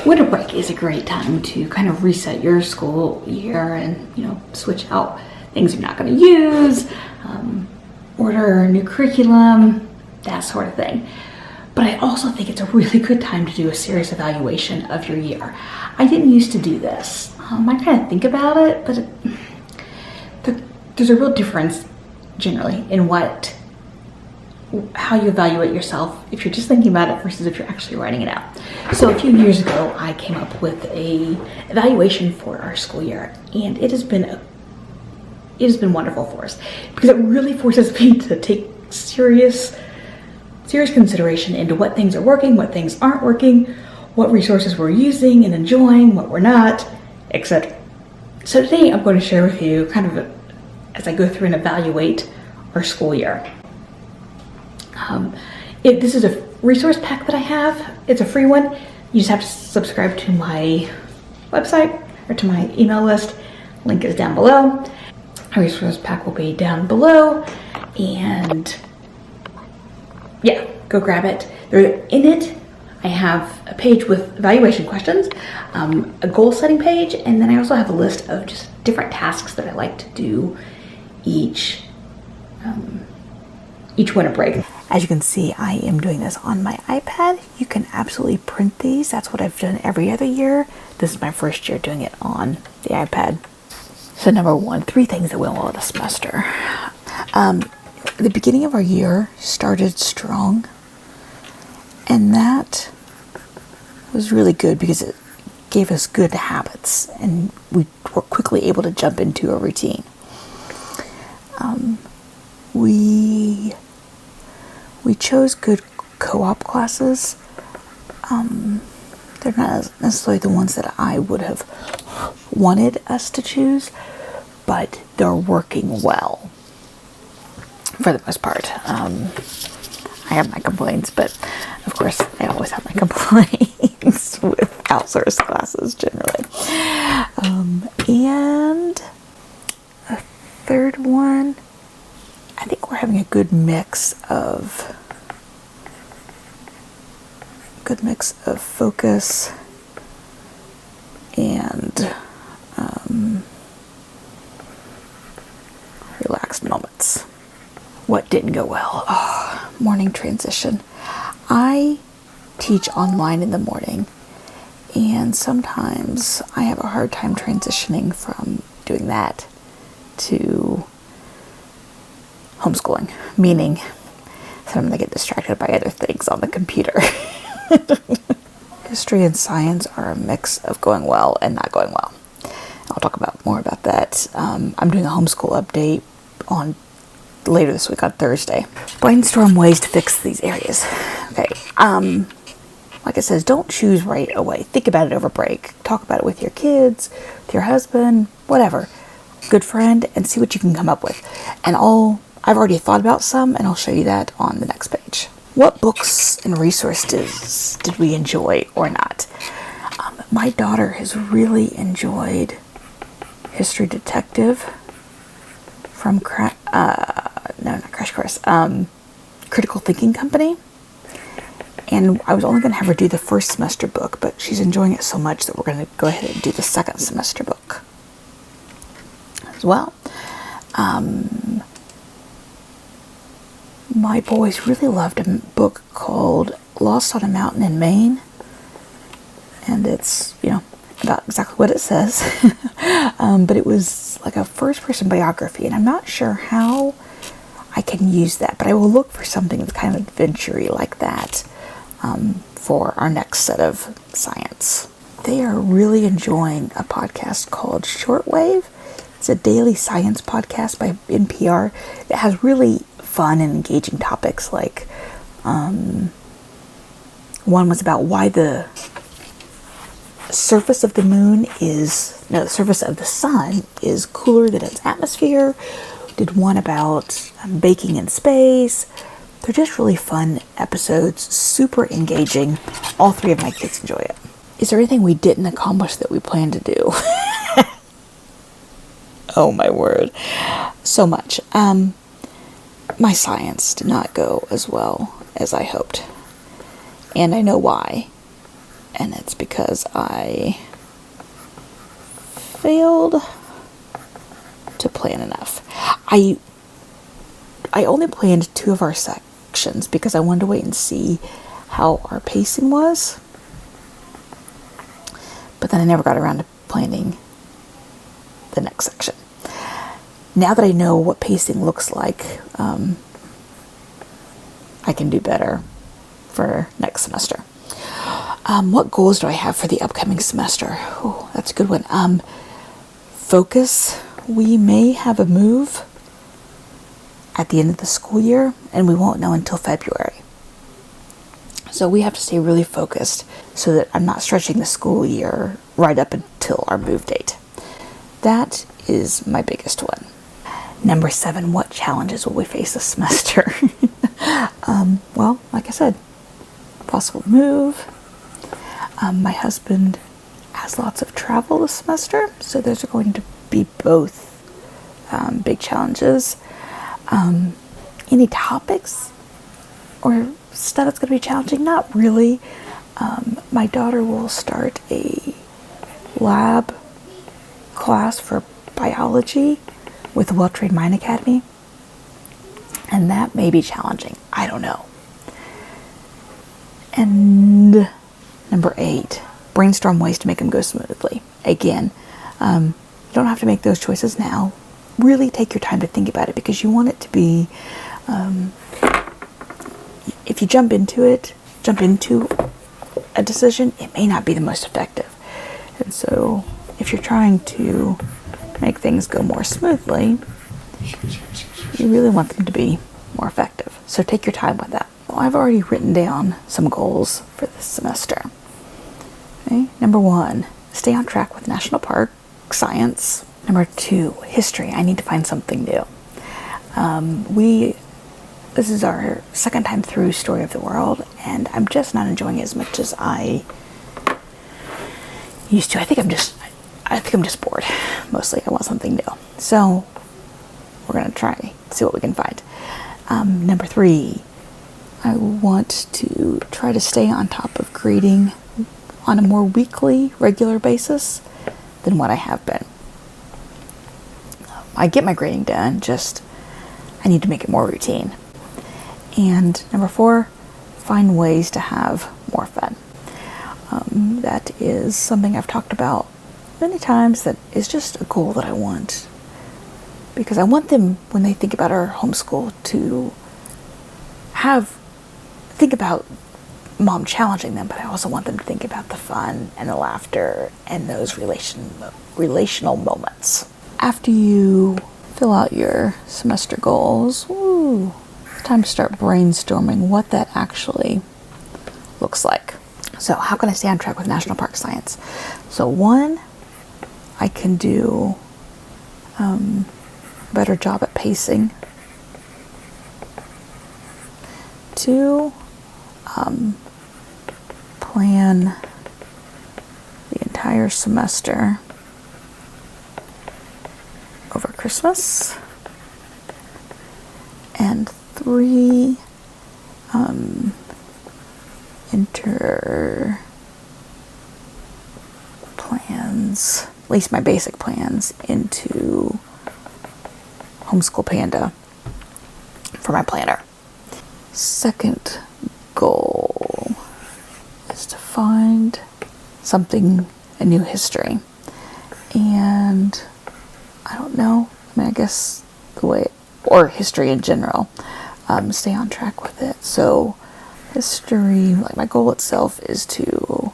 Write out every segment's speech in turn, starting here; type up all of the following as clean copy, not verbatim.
winter break is a great time to kind of reset your school year and, switch out things you're not going to use, order a new curriculum, that sort of thing. But I also think it's a really good time to do a serious evaluation of your year. I didn't used to do this. I kind of think about it, but there's a real difference generally in how you evaluate yourself if you're just thinking about it versus if you're actually writing it out. So a few years ago, I came up with a evaluation for our school year, and it has been wonderful for us because it really forces me to take serious consideration into what things are working, what things aren't working, what resources we're using and enjoying, what we're not, etc. So today I'm going to share with you kind of as I go through and evaluate our school year. This is a resource pack that I have. It's a free one. You just have to subscribe to my website or to my email list. Link is down below. Our resource pack will be down below, and yeah, go grab it. In it, I have a page with evaluation questions, a goal setting page, and then I also have a list of just different tasks that I like to do each winter break. As you can see, I am doing this on my iPad. You can absolutely print these. That's what I've done every other year. This is my first year doing it on the iPad. So number one, 3 things that went well this semester. The beginning of our year started strong, and that was really good because it gave us good habits and we were quickly able to jump into a routine. We chose good co-op classes. They're not necessarily the ones that I would have wanted us to choose, but they're working well for the most part. I have my complaints, but of course I always have my complaints with outsourced classes generally. And a third one, I think we're having a good mix of focus and relaxed moments. What didn't go well? Morning transition. I teach online in the morning, and sometimes I have a hard time transitioning from doing that to homeschooling, meaning sometimes I get distracted by other things on the computer. History and science are a mix of going well and not going well. I'll talk more about that. I'm doing a homeschool update on later this week on Thursday. Brainstorm ways to fix these areas. Okay. Like it says, don't choose right away. Think about it over break. Talk about it with your kids, with your husband, whatever. Good friend, and see what you can come up with. And I've already thought about some, and I'll show you that on the next page. What books and resources did we enjoy or not? My daughter has really enjoyed History Detective from Critical Thinking Company. And I was only going to have her do the first semester book, but she's enjoying it so much that we're going to go ahead and do the second semester book as well. My boys really loved a book called Lost on a Mountain in Maine. And it's, about exactly what it says. But it was like a first-person biography, and I'm not sure how I can use that, but I will look for something that's kind of adventure-y like that for our next set of science. They are really enjoying a podcast called Shortwave. It's a daily science podcast by NPR that has really fun and engaging topics, like one was about why the surface of the sun is cooler than its atmosphere. Did one about baking in space. They're just really fun episodes, super engaging. All 3 of my kids enjoy it. Is there anything we didn't accomplish that we planned to do? Oh my word. So much. My science did not go as well as I hoped. And I know why. and it's because I failed to plan enough. I only planned 2 of our sections because I wanted to wait and see how our pacing was. But then I never got around to planning the next section. Now that I know what pacing looks like, I can do better for next semester. What goals do I have for the upcoming semester? Oh, that's a good one. Focus. We may have a move at the end of the school year, and we won't know until February. So we have to stay really focused so that I'm not stretching the school year right up until our move date. That is my biggest one. Number 7, what challenges will we face this semester? Well, like I said, possible move. My husband has lots of travel this semester, so those are going to be both big challenges. Any topics or stuff that's going to be challenging? Not really. My daughter will start a lab class for biology with the Well-Trained Mind Academy, and that may be challenging. I don't know. And number 8, brainstorm ways to make them go smoothly. Again, you don't have to make those choices now. Really take your time to think about it, because you want it to be, if you jump into a decision, it may not be the most effective. And so if you're trying to make things go more smoothly, you really want them to be more effective. So take your time with that. Well, I've already written down some goals for this semester. Okay. Number 1, stay on track with national park science. Number 2, history. I need to find something new. This is our second time through Story of the World, and I'm just not enjoying it as much as I used to. I think I'm just bored. Mostly, I want something new. So we're gonna try see what we can find. Number 3, I want to try to stay on top of grading on a more weekly, regular basis than what I have been. I get my grading done, just I need to make it more routine. And number 4, find ways to have more fun. That is something I've talked about many times. That is just a goal that I want, because I want them, when they think about our homeschool, to think about mom challenging them, but I also want them to think about the fun and the laughter and those relational moments. After you fill out your semester goals, it's time to start brainstorming what that actually looks like. So how can I stay on track with National Park Science? So 1, I can do a better job at pacing. 2, plan the entire semester over Christmas. And 3, enter plans, at least my basic plans, into Homeschool Panda for my planner. Second goal is to find something, a new history. And I don't know, I guess the way, or history in general, stay on track with it. So history, like my goal itself is to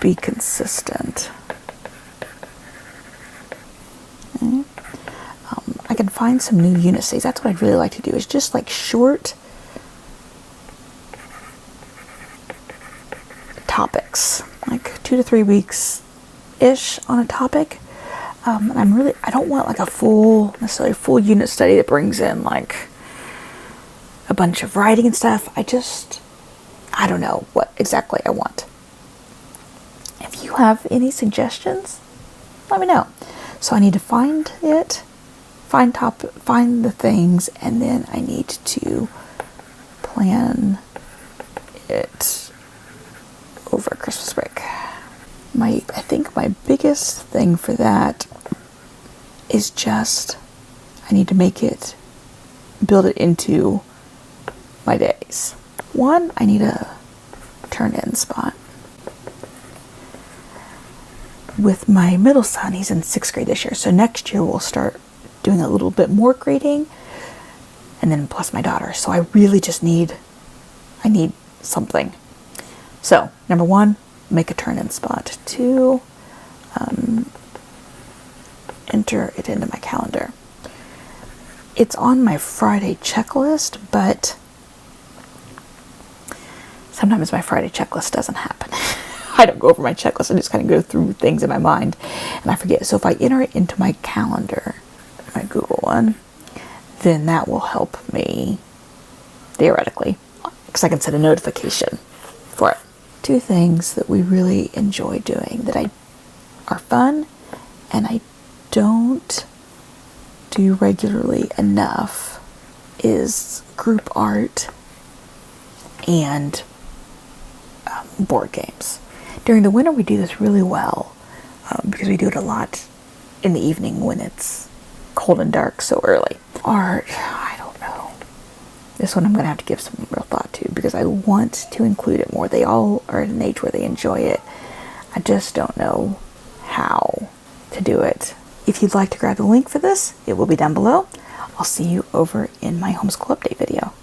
be consistent. Okay. I can find some new unit studies. That's what I'd really like to do, is just like short topics, like 2 to 3 weeks ish on a topic. And I don't want like necessarily a full unit study that brings in like a bunch of writing and stuff. I don't know what exactly I want. If you have any suggestions, let me know. So I need to find it, find the things, and then I need to plan it I think my biggest thing for that is just, I need to build it into my days. One, I need a turn-in spot. With my middle son, he's in 6th grade this year, so next year we'll start doing a little bit more grading, and then plus my daughter. So I really just need something. So, number 1, make a turn-in spot. 2, enter it into my calendar. It's on my Friday checklist, but sometimes my Friday checklist doesn't happen. I don't go over my checklist. I just kind of go through things in my mind and I forget. So if I enter it into my calendar, my Google one, then that will help me theoretically, because I can set a notification for it. 2 things that we really enjoy doing that are fun and I don't do regularly enough is group art and board games. During the winter we do this really well because we do it a lot in the evening when it's cold and dark so early. Art, I don't know. This one I'm going to have to give some real thought to because I want to include it more. They all are at an age where they enjoy it. I just don't know how to do it. If you'd like to grab the link for this, it will be down below. I'll see you over in my homeschool update video.